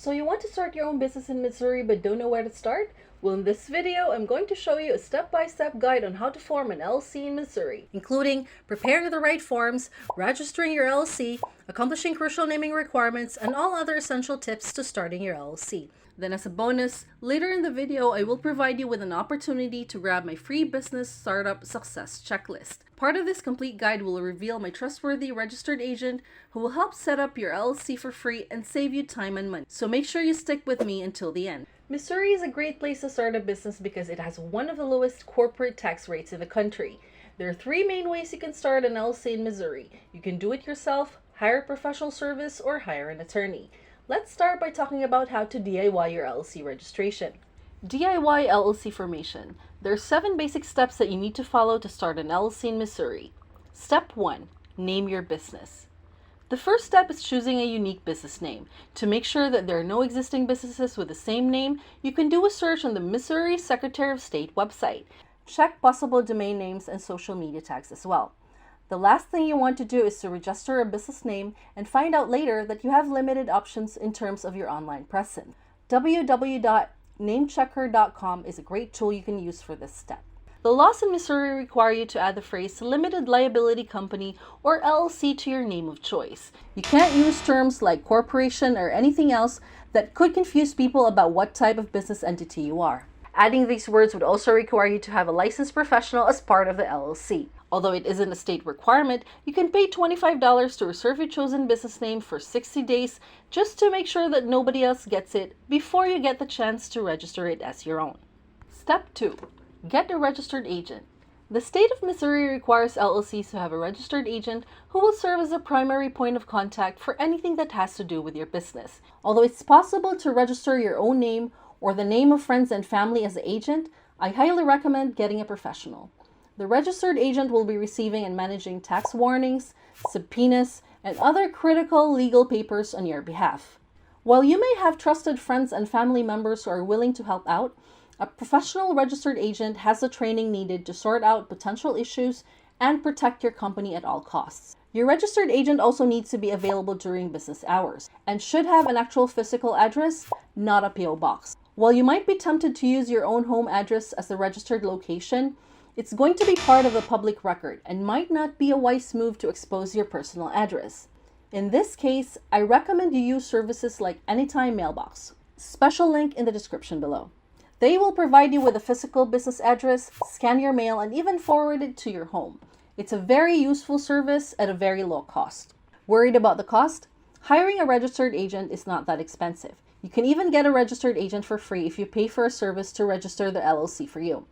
So you want to start your own business in Missouri but don't know where to start? Well, in this video, I'm going to show you a step-by-step guide on how to form an LLC in Missouri, including preparing the right forms, registering your LLC, accomplishing crucial naming requirements, and all other essential tips to starting your LLC. Then as a bonus, later in the video, I will provide you with an opportunity to grab my free business startup success checklist. Part of this complete guide will reveal my trustworthy registered agent who will help set up your LLC for free and save you time and money. So make sure you stick with me until the end. Missouri is a great place to start a business because it has one of the lowest corporate tax rates in the country. There are three main ways you can start an LLC in Missouri. You can do it yourself, hire a professional service, or hire an attorney. Let's start by talking about how to DIY your LLC registration. DIY LLC formation. There are 7 basic steps that you need to follow to start an LLC in Missouri. Step 1. Name your business. The first step is choosing a unique business name. To make sure that there are no existing businesses with the same name, you can do a search on the Missouri Secretary of State website. Check possible domain names and social media tags as well. The last thing you want to do is to register a business name and find out later that you have limited options in terms of your online presence. www.namechecker.com is a great tool you can use for this step. The laws in Missouri require you to add the phrase limited liability company or LLC to your name of choice. You can't use terms like corporation or anything else that could confuse people about what type of business entity you are. Adding these words would also require you to have a licensed professional as part of the LLC. Although it isn't a state requirement, you can pay $25 to reserve your chosen business name for 60 days just to make sure that nobody else gets it before you get the chance to register it as your own. Step 2. Get a registered agent. The state of Missouri requires LLCs to have a registered agent who will serve as a primary point of contact for anything that has to do with your business. Although it's possible to register your own name or the name of friends and family as the agent, I highly recommend getting a professional. The registered agent will be receiving and managing tax warnings, subpoenas, and other critical legal papers on your behalf. While you may have trusted friends and family members who are willing to help out, a professional registered agent has the training needed to sort out potential issues and protect your company at all costs. Your registered agent also needs to be available during business hours and should have an actual physical address, not a PO box. While you might be tempted to use your own home address as the registered location, it's going to be part of the public record and might not be a wise move to expose your personal address. In this case, I recommend you use services like Anytime Mailbox. Special link in the description below. They will provide you with a physical business address, scan your mail, and even forward it to your home. It's a very useful service at a very low cost. Worried about the cost? Hiring a registered agent is not that expensive. You can even get a registered agent for free if you pay for a service to register the LLC for you.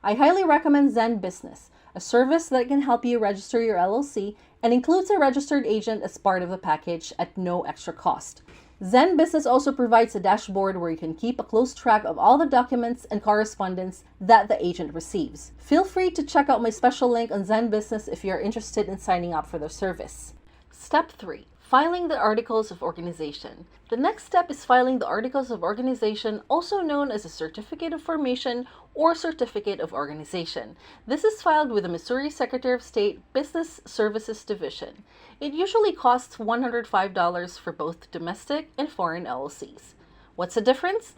I highly recommend Zen Business, a service that can help you register your LLC and includes a registered agent as part of the package at no extra cost. Zen Business also provides a dashboard where you can keep a close track of all the documents and correspondence that the agent receives. Feel free to check out my special link on Zen Business if you're interested in signing up for their service. Step 3. Filing the Articles of Organization. The next step is filing the Articles of Organization, also known as a Certificate of Formation or Certificate of Organization. This is filed with the Missouri Secretary of State Business Services Division. It usually costs $105 for both domestic and foreign LLCs. What's the difference?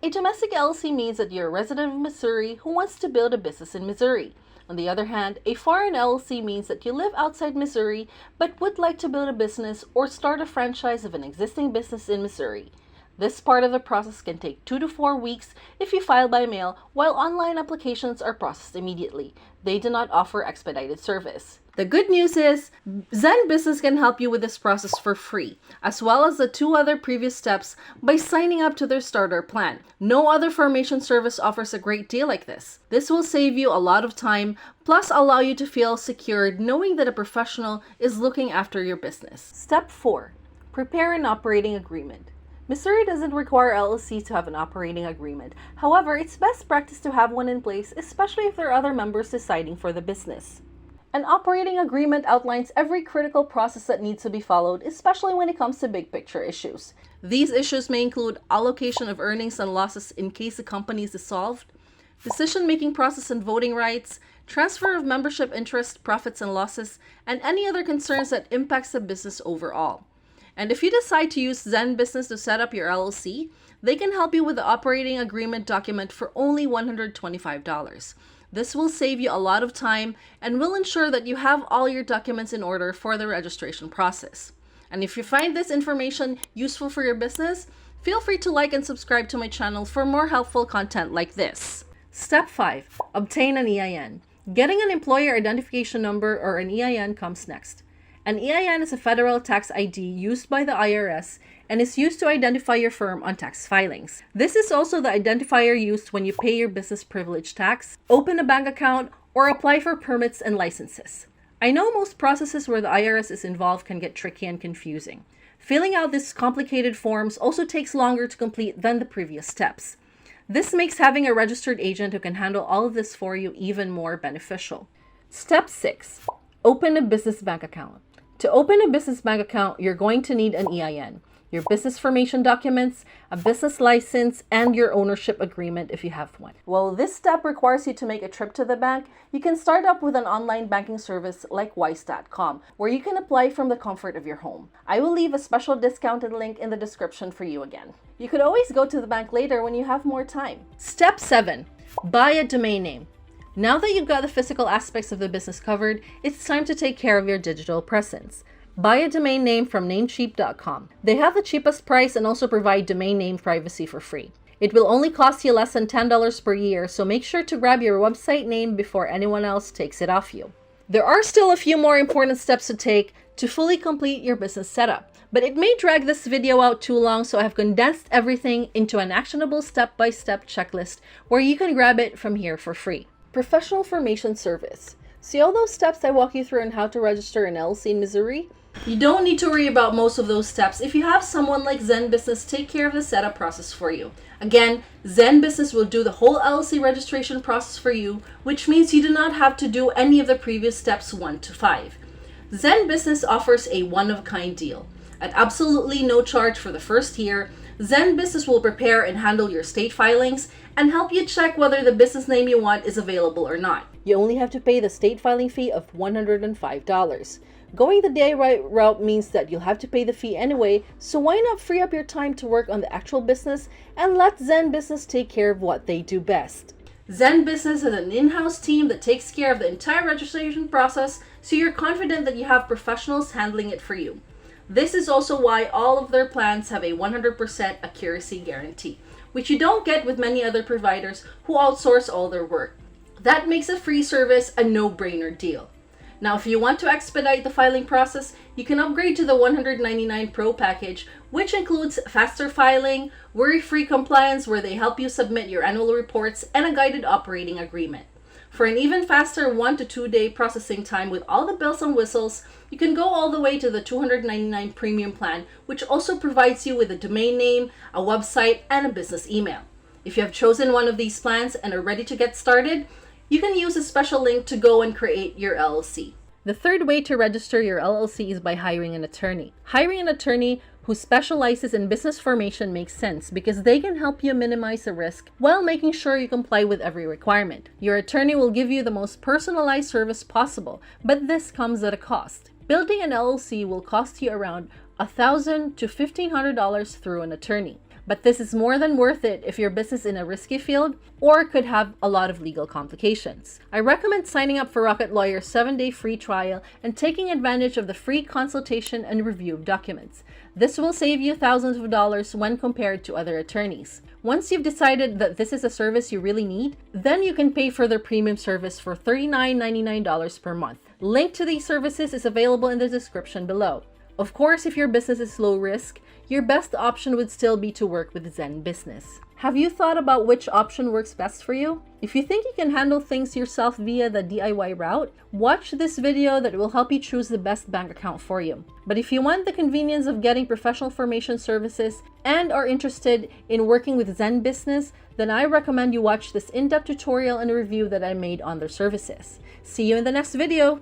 A domestic LLC means that you're a resident of Missouri who wants to build a business in Missouri. On the other hand, a foreign LLC means that you live outside Missouri but would like to build a business or start a franchise of an existing business in Missouri. This part of the process can take 2 to 4 weeks if you file by mail, while online applications are processed immediately. They do not offer expedited service. The good news is, Zen Business can help you with this process for free, as well as the 2 other previous steps by signing up to their starter plan. No other formation service offers a great deal like this. This will save you a lot of time, plus allow you to feel secured knowing that a professional is looking after your business. Step 4. Prepare an operating agreement. Missouri doesn't require LLCs to have an operating agreement. However, it's best practice to have one in place, especially if there are other members deciding for the business. An operating agreement outlines every critical process that needs to be followed, especially when it comes to big picture issues. These issues may include allocation of earnings and losses in case the company is dissolved, decision-making process and voting rights, transfer of membership interest, profits and losses, and any other concerns that impacts the business overall. And if you decide to use Zen Business to set up your LLC, they can help you with the operating agreement document for only $125. This will save you a lot of time and will ensure that you have all your documents in order for the registration process. And if you find this information useful for your business, feel free to like and subscribe to my channel for more helpful content like this. Step 5. Obtain an EIN. Getting an employer identification number or an EIN comes next. An EIN is a federal tax ID used by the IRS and is used to identify your firm on tax filings. This is also the identifier used when you pay your business privilege tax, open a bank account, or apply for permits and licenses. I know most processes where the IRS is involved can get tricky and confusing. Filling out these complicated forms also takes longer to complete than the previous steps. This makes having a registered agent who can handle all of this for you even more beneficial. Step 6. Open a business bank account. To open a business bank account, you're going to need an EIN, your business formation documents, a business license, and your ownership agreement if you have one. While this step requires you to make a trip to the bank, you can start up with an online banking service like wise.com, where you can apply from the comfort of your home. I will leave a special discounted link in the description for you again. You could always go to the bank later when you have more time. Step 7. Buy a domain name. Now that you've got the physical aspects of the business covered, it's time to take care of your digital presence. Buy a domain name from namecheap.com. They have the cheapest price and also provide domain name privacy for free. It will only cost you less than $10 per year, so make sure to grab your website name before anyone else takes it off you. There are still a few more important steps to take to fully complete your business setup, but it may drag this video out too long, so I have condensed everything into an actionable step-by-step checklist where you can grab it from here for free. Professional formation service. See all those steps I walk you through on how to register an LLC in Missouri? You don't need to worry about most of those steps if you have someone like Zen Business take care of the setup process for you. Again, Zen Business will do the whole LLC registration process for you, which means you do not have to do any of the previous steps 1 to 5. Zen Business offers a one-of-a-kind deal. At absolutely no charge for the first year, Zen Business will prepare and handle your state filings and help you check whether the business name you want is available or not. You only have to pay the state filing fee of $105. Going the DIY route means that you'll have to pay the fee anyway, so why not free up your time to work on the actual business and let Zen Business take care of what they do best. Zen Business has an in-house team that takes care of the entire registration process, so you're confident that you have professionals handling it for you. This is also why all of their plans have a 100% accuracy guarantee, which you don't get with many other providers who outsource all their work. That makes a free service a no-brainer deal. Now, if you want to expedite the filing process, you can upgrade to the $199 Pro package, which includes faster filing, worry-free compliance where they help you submit your annual reports, and a guided operating agreement. For an even faster 1 to 2 day processing time with all the bells and whistles, you can go all the way to the $299 Premium plan, which also provides you with a domain name, a website, and a business email. If you have chosen one of these plans and are ready to get started, you can use a special link to go and create your LLC. The third way to register your LLC is by hiring an attorney. Hiring an attorney who specializes in business formation makes sense because they can help you minimize the risk while making sure you comply with every requirement. Your attorney will give you the most personalized service possible, but this comes at a cost. Building an LLC will cost you around $1,000 to $1,500 through an attorney. But this is more than worth it if your business is in a risky field or could have a lot of legal complications. I recommend signing up for Rocket Lawyer's 7-day free trial and taking advantage of the free consultation and review of documents. This will save you thousands of dollars when compared to other attorneys. Once you've decided that this is a service you really need, then you can pay for their premium service for $39.99 per month. Link to these services is available in the description below. Of course, if your business is low risk, your best option would still be to work with Zen Business. Have you thought about which option works best for you? If you think you can handle things yourself via the DIY route, watch this video that will help you choose the best bank account for you. But if you want the convenience of getting professional formation services and are interested in working with Zen Business, then I recommend you watch this in-depth tutorial and review that I made on their services. See you in the next video!